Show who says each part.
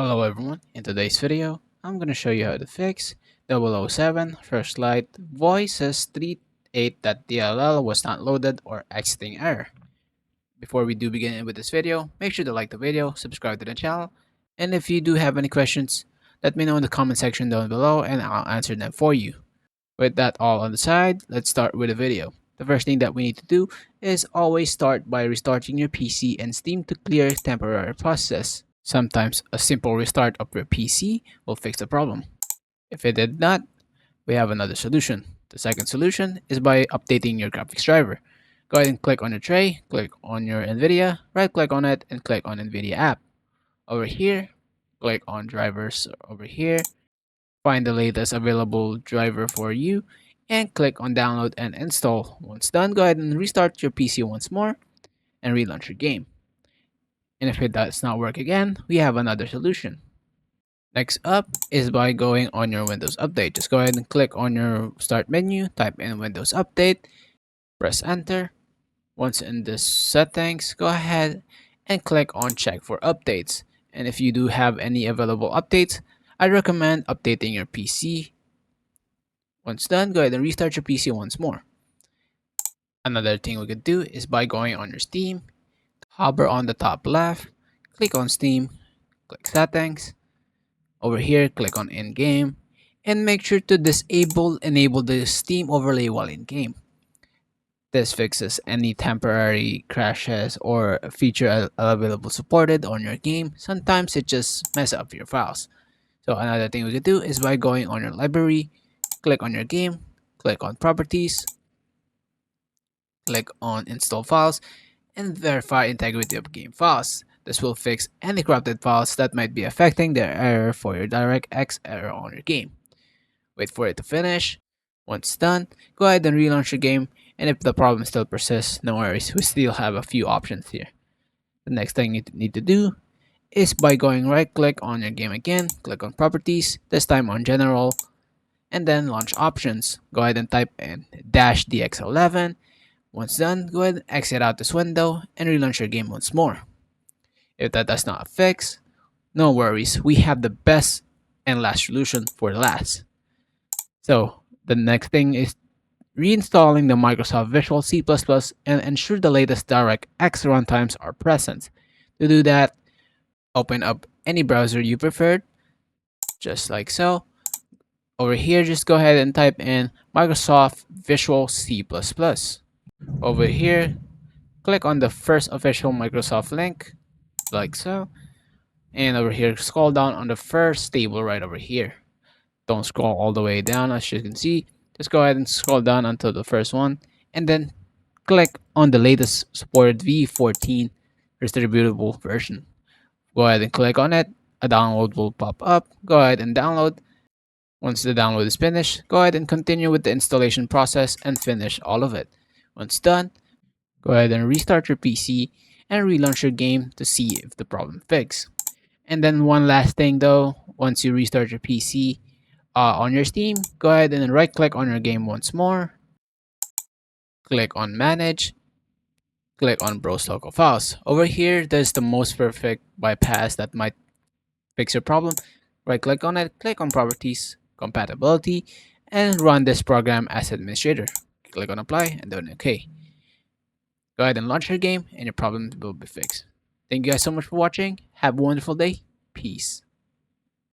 Speaker 1: Hello everyone, in today's video, I'm going to show you how to fix 007 First Light Voices38.dll was not loaded or exiting error. Before we do begin with this video, make sure to like the video, subscribe to the channel, and if you do have any questions, let me know in the comment section down below and I'll answer them for you. With that all on the side, let's start with the video. The first thing that we need to do is always start by restarting your PC and Steam to clear temporary process. Sometimes a simple restart of your PC will fix the problem. If it did not, we have another solution. The second solution is by updating your graphics driver. Go ahead and click on your tray, click on your NVIDIA, right click on it and click on NVIDIA app. Over here, click on drivers over here, find the latest available driver for you and click on download and install. Once done, go ahead and restart your PC once more and relaunch your game. And if it does not work again, we have another solution. Next up is by going on your Windows Update. Just go ahead and click on your start menu, type in Windows Update, press enter. Once in the settings, go ahead and click on check for updates. And if you do have any available updates, I recommend updating your PC. Once done, go ahead and restart your PC once more. Another thing we could do is by going on your Steam, hover on the top left, click on Steam, click settings. Over here, click on in-game and make sure to enable the Steam overlay while in-game. This fixes any temporary crashes or feature available supported on your game. Sometimes it just messes up your files. So another thing we could do is by going on your library, click on your game, click on properties, click on install files, and verify integrity of game files. This will fix any corrupted files that might be affecting the error for your DirectX error on your game. Wait for it to finish. Once done, go ahead and relaunch your game, and if the problem still persists, no worries, we still have a few options here. The next thing you need to do is by going right click on your game again, click on properties, this time on general, and then launch options. Go ahead and type in -dx11. Once done, go ahead and exit out this window and relaunch your game once more. If that does not fix, no worries, we have the best and last solution for the last. So the next thing is reinstalling the Microsoft Visual C++ and ensure the latest DirectX runtimes are present. To do that, open up any browser you preferred, just like so. Over here, just go ahead and type in Microsoft Visual C++. Over here, click on the first official Microsoft link, like so. And over here, scroll down on the first table right over here. Don't scroll all the way down, as you can see. Just go ahead and scroll down until the first one. And then click on the latest supported V14 distributable version. Go ahead and click on it. A download will pop up. Go ahead and download. Once the download is finished, go ahead and continue with the installation process and finish all of it. Once done, go ahead and restart your PC and relaunch your game to see if the problem fixed. And then one last thing though, once you restart your PC on your Steam, go ahead and right click on your game once more, click on manage, click on browse local files. Over here, there's the most perfect bypass that might fix your problem. Right click on it, click on properties, compatibility, and run this program as administrator. Click on apply and then OK. Go ahead and launch your game and your problem will be fixed. Thank you guys so much for watching. Have a wonderful day. Peace.